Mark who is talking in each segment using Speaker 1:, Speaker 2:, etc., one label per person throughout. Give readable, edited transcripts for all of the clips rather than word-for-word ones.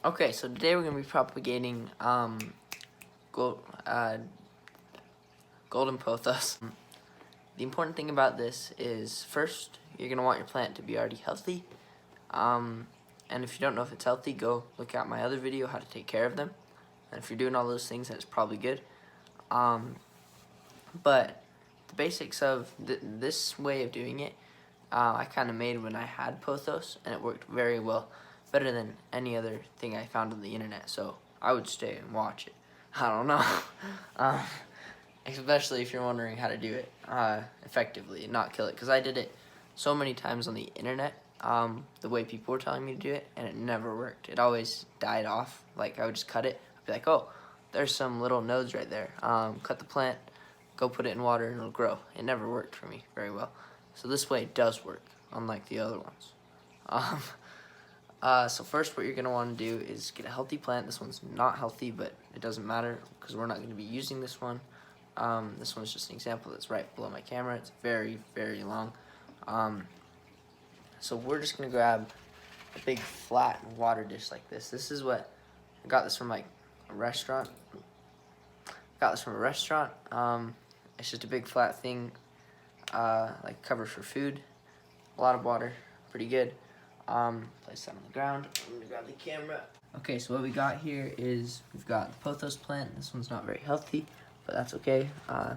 Speaker 1: Okay, so today we're going to be propagating gold, golden pothos. The important thing about this is, first, you're going to want your plant to be already healthy. And if you don't know if it's healthy, go look at my other video, how to take care of them. And if you're doing all those things, then it's probably good. But the basics of this way of doing it, I kind of made when I had pothos, and it worked very well, better than any other thing I found on the internet. So I would stay and watch it. I don't know, especially if you're wondering how to do it effectively and not kill it, because I did it so many times on the internet, the way people were telling me to do it, and it never worked. It always died off. Like, I would just cut it. I'd be like, oh, there's some little nodes right there. Cut the plant, go put it in water, and it'll grow. It never worked for me very well. So this way it does work, unlike the other ones. So first what you're going to want to do is get a healthy plant. This one's not healthy, but it doesn't matter because we're not going to be using this one. This one's just an example that's right below my camera. It's very, very long. So we're just going to grab a big flat water dish like this. This is what, I got this from like a restaurant. It's just a big flat thing, like cover for food. A lot of water, pretty good. Place that on the ground. I'm gonna grab the camera. Okay, so what we got here is we've got the pothos plant. This one's not very healthy, but that's okay. I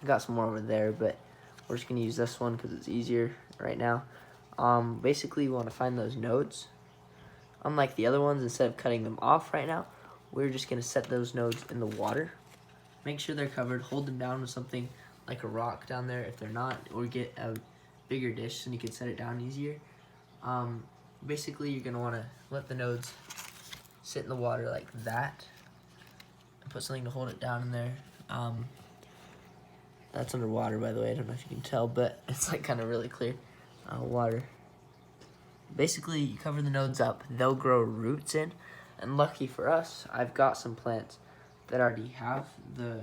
Speaker 1: got some more over there, but we're just gonna use this one because it's easier right now. Basically, we want to find those nodes. Unlike the other ones, instead of cutting them off right now, we're just gonna set those nodes in the water. Make sure they're covered. Hold them down with something like a rock down there if they're not, or get a bigger dish so you can set it down easier. Basically, you're gonna want to let the nodes sit in the water like that, and put something to hold it down in there. That's underwater, by the way. I don't know if you can tell, but it's like kind of really clear water. Basically, you cover the nodes up. They'll grow roots in, and lucky for us, I've got some plants that already have the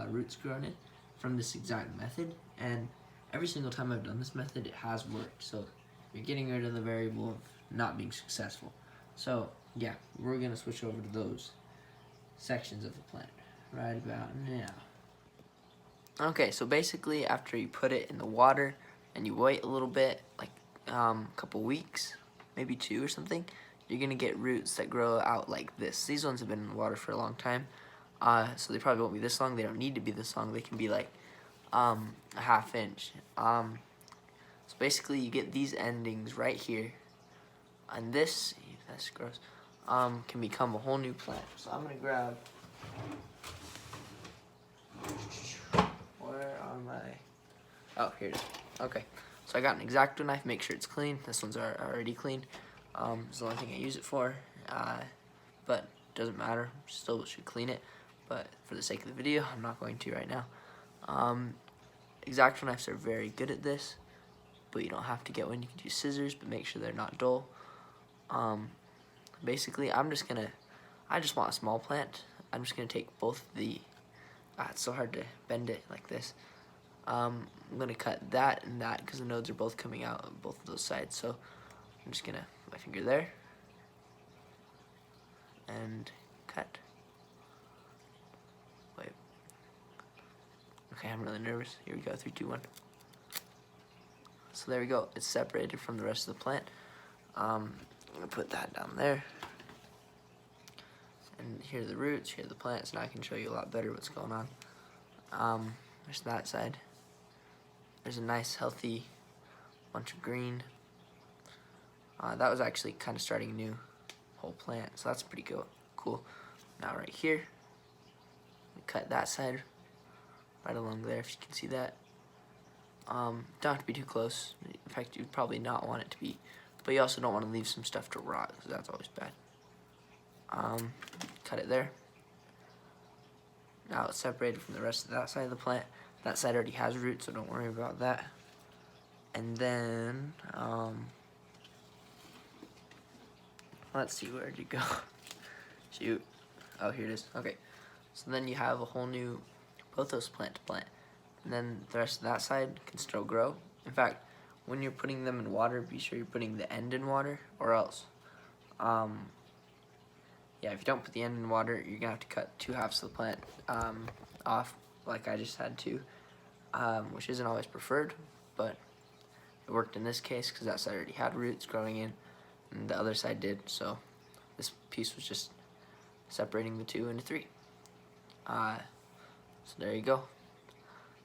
Speaker 1: roots grown in from this exact method, and every single time I've done this method, it has worked. So you're getting rid of the variable of not being successful. So yeah, we're gonna switch over to those sections of the plant right about now. Okay, so basically after you put it in the water and you wait a little bit, like a couple weeks, maybe 2 or something, you're gonna get roots that grow out like this. These ones have been in the water for a long time, so they probably won't be this long. They don't need to be this long. They can be like a ½ inch. So basically you get these endings right here, and this, that's gross, can become a whole new plant. So I'm gonna grab, where are my, oh, here it is. Okay, so I got an X-Acto knife. Make sure it's clean. This one's already clean. It's the only thing I use it for, but it doesn't matter. Still should clean it, but for the sake of the video, I'm not going to right now. X-Acto knives are very good at this, but you don't have to get one. You can use scissors, but make sure they're not dull. Basically, I just want a small plant. I'm just gonna take both the, it's so hard to bend it like this. I'm gonna cut that and that because the nodes are both coming out on both of those sides. So I'm just gonna put my finger there and cut. Wait. Okay, I'm really nervous. Here we go, 3, 2, 1. So there we go. It's separated from the rest of the plant. I'm gonna put that down there. And here are the roots, here are the plants. Now I can show you a lot better what's going on. There's that side. There's a nice healthy bunch of green. That was actually kind of starting a new whole plant, so that's pretty cool. Now right here, we cut that side right along there, if you can see that. Don't have to be too close. In fact, you'd probably not want it to be, but you also don't want to leave some stuff to rot, because that's always bad. Cut it there. Now it's separated from the rest of that side of the plant. That side already has roots, so don't worry about that. And then, let's see, where did it go? Shoot. Oh, here it is. Okay. So then you have a whole new pothos plant to plant. And then the rest of that side can still grow. In fact, when you're putting them in water, be sure you're putting the end in water, or else yeah, if you don't put the end in water, you're gonna have to cut 2/2 of the plant off, like I just had to, which isn't always preferred, but it worked in this case because that side already had roots growing in, and the other side did. So this piece was just separating the 2 into 3. So there you go.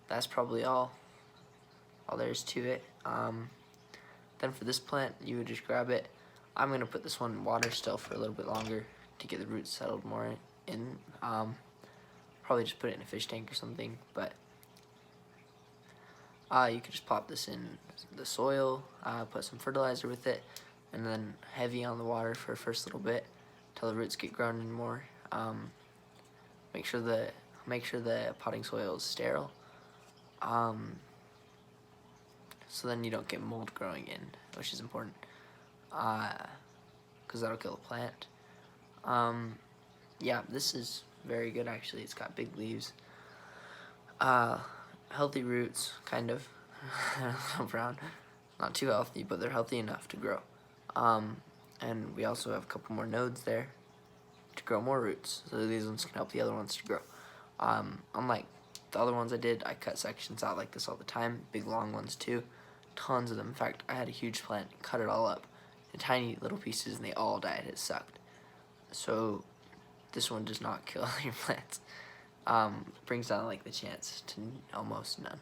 Speaker 1: That's probably all there is to it. Then for this plant, you would just grab it. I'm gonna put this one in water still for a little bit longer to get the roots settled more in. Probably just put it in a fish tank or something, but you could just plop this in the soil, put some fertilizer with it, and then heavy on the water for the first little bit until the roots get grown in more. Make sure the potting soil is sterile, so then you don't get mold growing in, which is important, because that'll kill the plant. Yeah, this is very good actually. It's got big leaves, healthy roots, kind of. Brown, not too healthy, but they're healthy enough to grow. And we also have a couple more nodes there to grow more roots, so these ones can help the other ones to grow. Unlike the other ones I did, I cut sections out like this all the time, big long ones too, tons of them. In fact, I had a huge plant, cut it all up in tiny little pieces, and they all died. It sucked. So this one does not kill your plants. Brings down like the chance to almost none.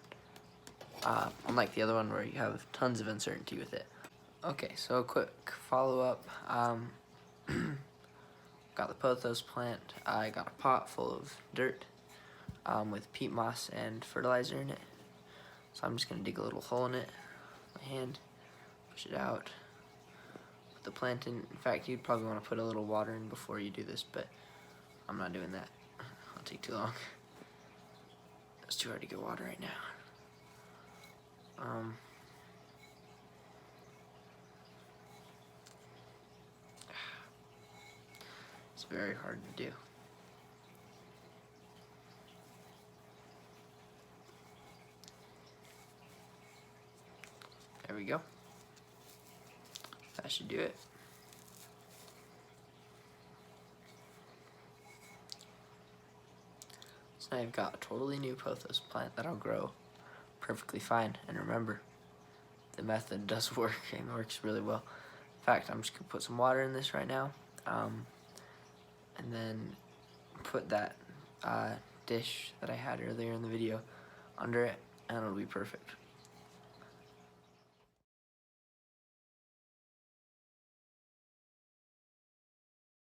Speaker 1: Unlike the other one where you have tons of uncertainty with it. Okay, so a quick follow-up. Got the pothos plant. I got a pot full of dirt with peat moss and fertilizer in it. So I'm just going to dig a little hole in it with my hand, push it out, put the plant in. In fact, you'd probably want to put a little water in before you do this, but I'm not doing that. It'll take too long. It's too hard to get water right now. It's very hard to do. There we go. That should do it. So now I've got a totally new pothos plant that'll grow perfectly fine. And remember, the method does work and works really well. In fact, I'm just gonna put some water in this right now, and then put that dish that I had earlier in the video under it, and it'll be perfect.